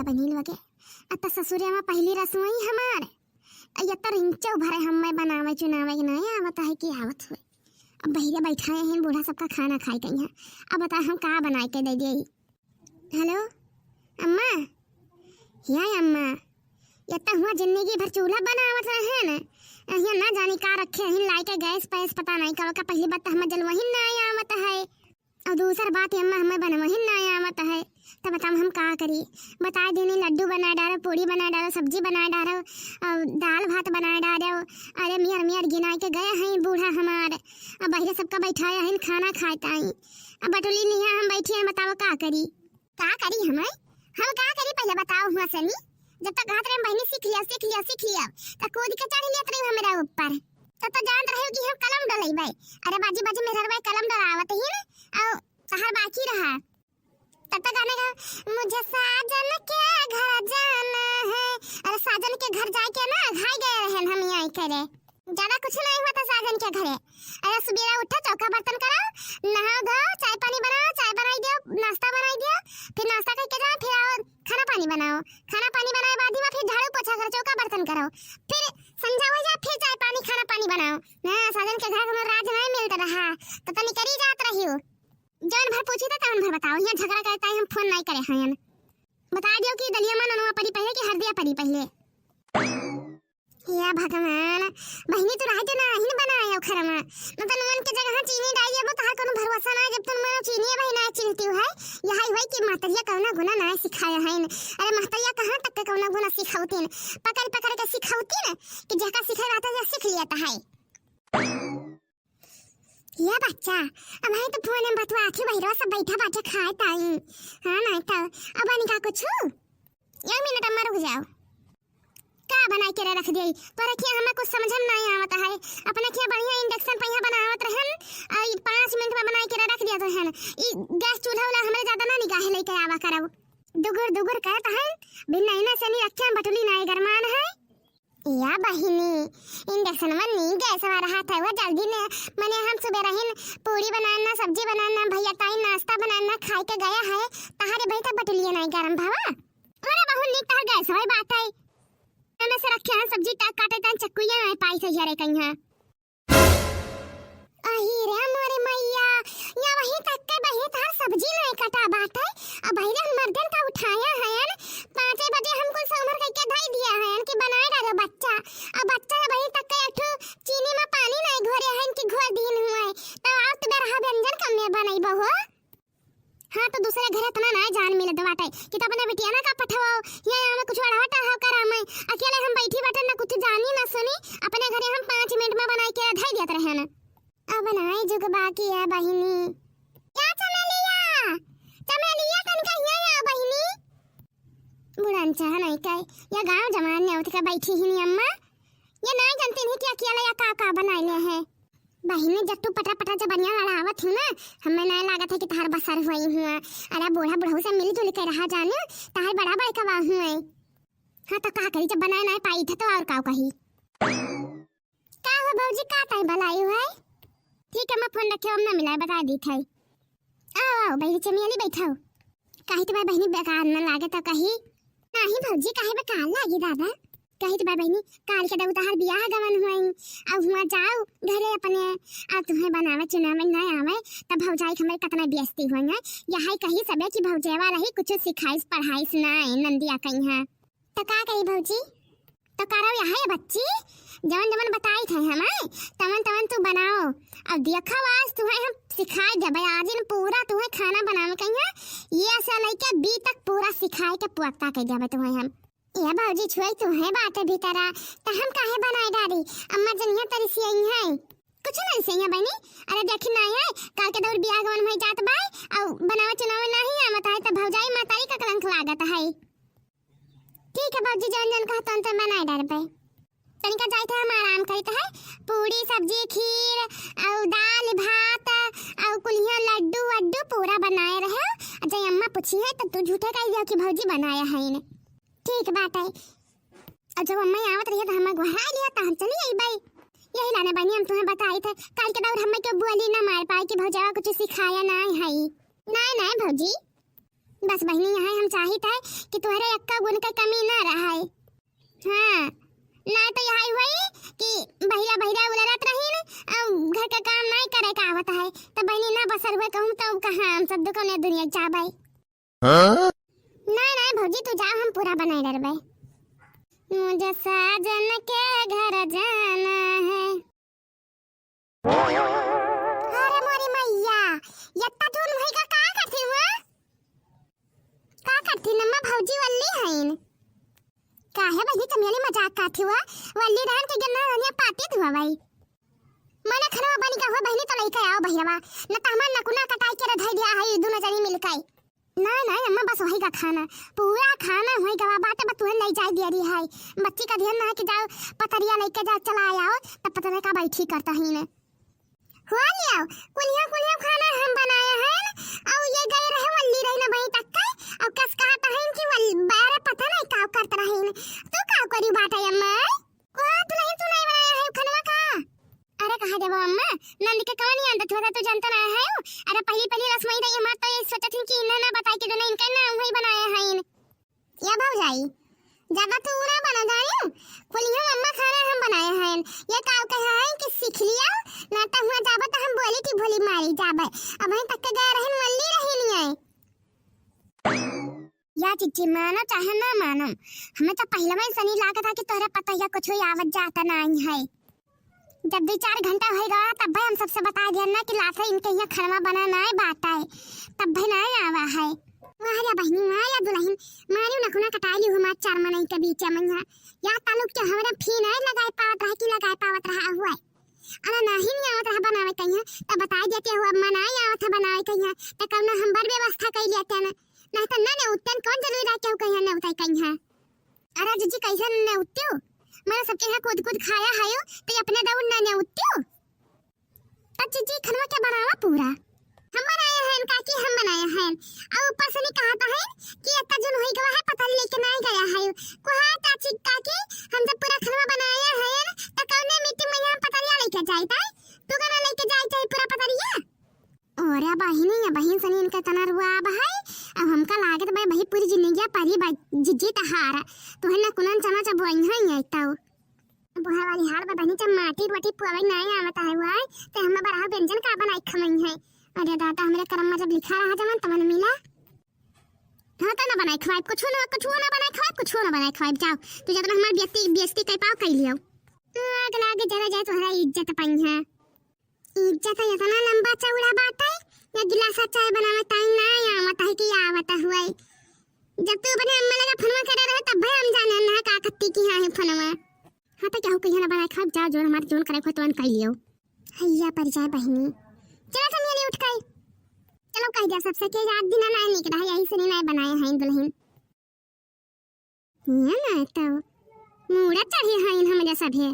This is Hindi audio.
बनी लगे अत ससुरे में पहली रसोई हमार अयतर इंचो भरे हमें बनावे चुनावे के नहीं आवत है कि आवत हुए। अब बहिरे बैठाए हैं बूढ़ा सबका खाना खाए गई हैं। अब बता हम का बनाए के दे दिए। हेलो अम्मा, या अम्मा यत्ता हुआ जिंदगी भर चूल्हा बनावत रहे हैं यहाँ ना जानी का रखे हैं लाई के गैस पैस पता नहीं कब का। पहली बात हमें जलवही ना आवत है और दूसर बात अम्मा हमें बनवही ना आवत है। तो बताओ हम का करी। बता देनी लड्डू बना डालो, पूड़ी बना डालो, सब्जी बना डालो, दाल भात बना डालो। अरे मियार मियार गिना के गए हैं बूढ़ा हमारे। अब बहरे सबका बैठाया है खाना खाता है। अब बटोली नहीं हम बैठे हैं। बताओ का करी हमें हम का करी पहले बताओ हुआ सनी। जब तक हाथ में बहनी सीख लिया तो कूद के चढ़ लिया तरी हमारा ऊपर। तो जान रहे कि हम कलम डलई भाई। अरे बाजी बाजी मेहर भाई कलम डलावत ही ना और सहार बाकी रहा। तब तक गाने का मुझे साजन के घर जाना है। अरे साजन के घर जाके ना खाई गए रहन हम यहाँ करे ज्यादा कुछ नहीं हुआ था साजन के घरे। अरे सुबह उठा चौका बर्तन कराओ, नहाओ धो, चाय पानी बनाओ, चाय बनाई दियो, नाश्ता बनाई दियो, फिर नाश्ता करके जाओ, फिर आओ खाना पानी बनाओ, खाना पानी बनाए बाद में फिर झाड़ू पोछा करो, चौका बर्तन करो, फिर समझाओ जा, फिर चाय पानी खाना पानी बनाओ ना। साजन के घर में राज नहीं मिलता रहा तो तनी करी जात रही हो। जौन भर पूछी था तौन भर बताओ। यहाँ झगड़ा करता है हम फोन नहीं करे हैं। बता दियो कि दलिया मन अनुआ पड़ी पहले कि हरदिया पड़ी पहले। या भगवान बहनी तो राज ना ही बनाया खरमा न तो मन के जगह चीनी डाल दिया। तो हर कोनो भरोसा ना जब तुम मन चीनी बहना चिंती है। यही वही कि मातरिया कौना गुना ना सिखाया है। अरे मातरिया कहां तक के कौना गुना सिखावतीन पकड़ पकड़ के सिखावतीन कि जका सिखाई आता है सीख लिया है। या बच्चा अब है तो फोन में बतवा के बहिरो सब बैठा बाटा खाए ताई। हां नहीं तो अब नहीं का कुछ 1 मिनट में रुक जाओ। का बनाई के रख दे पर क्या हमें कुछ समझ में नहीं आवत है। अपने क्या बढ़िया इंडक्शन पे यहां बनावत रहन और 5 मिनट में बनाई के रख दिया तो है। ई गैस चूल्हा वाला हमरे ज्यादा ना निगाह लेके आवा करब। दुगुर कहत है बिना इना से नहीं रखे बटुली नहीं गरमान है। या बहिनी इंडक्शन में नहीं गैस वाला हाथ है वो जल्दी ने मने हम सुबह रहन पूरी बनाना, सब्जी बनाना, भैया ताई नाश्ता बनाना खाए के गया है। तहारे भाई तक बटुलिया नहीं गरम भावा। अरे बहुत नीक तहर गैस वाली बात है। मैं से रखे हैं सब्जी तक काटे तन चक्कुया नहीं पाई से जरे कहीं है। अही रे मोरे मैया या वही तक के बही तार सब्जी नहीं कटा बात है। अब बहिरे मर्दन का उठाया है 5 बजे हमको सोमर करके धई दिया है कि बनाए डालो बच्चा। अब बच्चा वही तक के अठो चीनी में पानी नहीं घोरे है कि घोर दिन हुआ है तो आप तो रहा व्यंजन कम में बनाई बहो। हां तो दूसरे घरे तना ना जान मिले दवाटे कि तब ने बिटिया ना का पठवाओ या हमें कुछ बढ़ाटा हो करा मैं अकेले हम बैठी बैठे ना कुछ जानी ना सुनी। अपने घरे हम 5 मिनट में बनाई के धई देत रहे ना। अब बनाई जुग बाकी है बहिनी। क्या चमेलिया कन कहिया या बहिनी बुढ़न चाह नहीं कह या गांव जमान ने उठ के बैठी ही नहीं अम्मा। ये नहीं जानती नहीं कि अकेले या का बनाइले है। बहिनी जब तू पटा पटा जब बढ़िया वाला आवत हूं ना हमें नहीं लागत है कि तहार बसर हुई हुआ। अरे बूढ़ा बुढ़ऊ से मिल जुल के रहा जाने तहार बड़ा बड़ा कवा हुए। हां तो का करी जब बनाए नहीं पाई था तो और का कही का हो बाबूजी का ताई भलाई है। ठीक है मैं फोन रखे हम ना मिला बता दी थई। आओ बहिनी चमेली बैठाओ कही तो बहिनी बेकार न लागे तो कही नहीं भौजी काहे बेकार लागी दादा। कही तो बहिनी काल के दऊ तहार बियाह गवन हुई अब हुआ जाओ घरे अपने अब तुम्हें बनावे चुनावे नहीं आवे तब भौजाई हमें कितना बेइज्जती होंगे। यही कही सबे कि भौजेवा रही कुछ सिखाइस पढ़ाइस नहीं नंदिया कहीं है तो का कही भौजी तो करो यही बच्ची जवन जवन बताई थे हमें तवन तवन तू बनाओ। अब देखा वास तुम्हें हम सिखाए देबे आज इन पूरा तुम्हें खाना बनावे कहीं ये ऐसा लेके बी तक पूरा सिखाए के पुअक्ता के देबे तुम्हें हम। या बाबूजी छुई तुम्हें बात भीतरा तो हम काहे बनाए डारी अम्मा जनिया तरी से आई है कुछ नहीं सही है बहनी। अरे देख नहीं है काल के दौर बियाह गवन होई जात बाई और बनावे चुनावे नहीं आवत है तो भौजाई मातारी का कलंक लागत है। ठीक है बाबूजी जन जन कहा तन बनाए डार पे तनिका जाइत हम आराम करित है पूरी सब्जी खीर और दाल भात और कुलिया लड्डू वड्डू पूरा बनाए रहे। जय अम्मा पूछी है तो तू झूठे कह दिया कि भौजी बनाया है इन्हें। ठीक बात है और जब अम्मा आवत रही तो हम घुरा लिया तो हम चली आई भाई यही लाने बनी हम तुम्हें बताई थे काल के दौर हमें क्यों बोली ना मार पाई कि भौजावा कुछ सिखाया नहीं है। नहीं नहीं भौजी बस बहनी यहाँ हम चाहित है कि तुम्हारे अक्का गुण का कमी ना रहा है। हाँ ना तो यही हुई कि बहिरा बहिरा उलरत रही न घर का काम नहीं करे का आवत है तो बहनी ना बसर हुए कहूँ तो कहाँ हम सब दुकान दुनिया जाबे। ना भौजी तू जाओ हम पूरा बनाए डरबे। मुझे साजन के घर जाना है। अरे मोरी मैया यत्ता तून भाई का करती हुआ का करती नम्मा भौजी वल्ली हईन काहे बहनी तमियाली मजाक करती हुआ वल्ली रहन के गन्ना रनिया पाती हुआ भाई मने खरवा बनी का हुआ बहनी तो लइका आओ बहिरवा न त हमर नकुना कटाई के रधई दिया है दोनों जनी मिलकाई। ना अम्मा बस वही का खाना पूरा खाना वही का बात है तुहन नहीं जाए दिया रही है बच्ची का ध्यान ना है कि जाओ पतरिया लेके जा चला आओ तब पता नहीं का बैठी करता ही ने हुआ लियो कुलिया खाना हम बनाया है और ये गए रहे वल्ली रही ना भाई तक और कस कहता है कि बारे पता नहीं का करता रहे तू का करी बात है अम्मा को तू नहीं बनाया है खाना का। अरे कहा देबो अम्मा नंद के कौन आंदा थोड़ा तो जानता ना है अरे पहली रसमई रही हमार तो ये सोचत थी कि इन्हें ना बताई कि जो इनका नाम वही बनाया है इन या भाव जाई ज्यादा तू ना बना जाई कुलिया अम्मा खाना हम बनाए हैं ये काव कहा है कि सीख लिया ना तो हुआ जाबे तो हम बोली कि भोली मारी जाबे अब वहीं तक के गए रहन वल्ली रही नहीं है या चिच्ची मानो चाहे ना मानो हमें तो पहले में सनी लागत था कि तोहरा पता या कुछ आवत जाता नहीं है जब 2-4 घंटा होएगा तब भाई हम सबसे बता दिया ना कि लाथा इनके यहाँ खाना बना ना है बात है तब भाई ना आवा है वाह या बहनी वाह या दुल्हन मारी नखुना कटाई हूं मार 4 महीने के बीच में या तालुक के हमरा फी नहीं लगाए पावत रहा कि लगाए पावत रहा हुआ अरे नहीं आवत रहा बनावे कहिया तब बता देते हो अम्मा नहीं आवत है बनावे कहिया त कौन हम बर व्यवस्था कर लेते ना नहीं तो ना उतन कौन जरूरी रह के कहिया ना उताई कहिया। अरे जीजी कैसे न उठते हो मैंने सबके यहाँ कूद खाया है तो अपने दौड़ ना उठते हो तब जीजी खाना क्या बनावा पूरा हम बनाए हैं काकी हम बनाए हैं और ऊपर से नहीं कहता है कि इतना जन होई गवा है पता लेके नहीं गया है कोहा चाची काकी हम जब पूरा खाना बनाया है तो कौने मीटिंग में यहां पतरिया लेके जाईता तू कना लेके जाईता पूरा पतरिया और या बहिनी या बहन सनी इनका तना रुआ भाई अब हमका लागत भाई भाई पूरी जिंदगी परी जिज्जी तहारा तो है ना कुनन चना चा बोई है आइता बुहा वाली हाल में बहनी चा माटी रोटी पुआई नहीं आवता है हुआ तो हम बड़ा व्यंजन का बनाई खमई है। अरे दादा हमरे कर्म में जब लिखा रहा जमन तमन मिला हाँ तो ना बनाए खवाए कुछ ना बनाए खवाए कुछ ना बनाए खवाए जाओ तू जब हमार बेइज्जती कई पाव कई लियो अगला आगे जरा जाए तोहरा इज्जत पाई है इज्जत है इतना लंबा चौड़ा बात है या गिलासा चाय बनावे टाइम ना आवत है कि आवत हुआ जब तू बने अम्मा लगा फनवा करे रहे तब भाई हम जाने ना का कत्ती की है फनवा हाँ तो क्या हो कहीं ना बनाए खा जाओ जो हमारे जोन करे तो कर लियो हैया पर जाए बहनी चलो तुम ये उठ गई चलो कह दिया सबसे के याद दिन ना निकला है यही से नहीं बनाए हैं दुल्हन ये ना तो मूड़ा चढ़े हैं हमारे सब है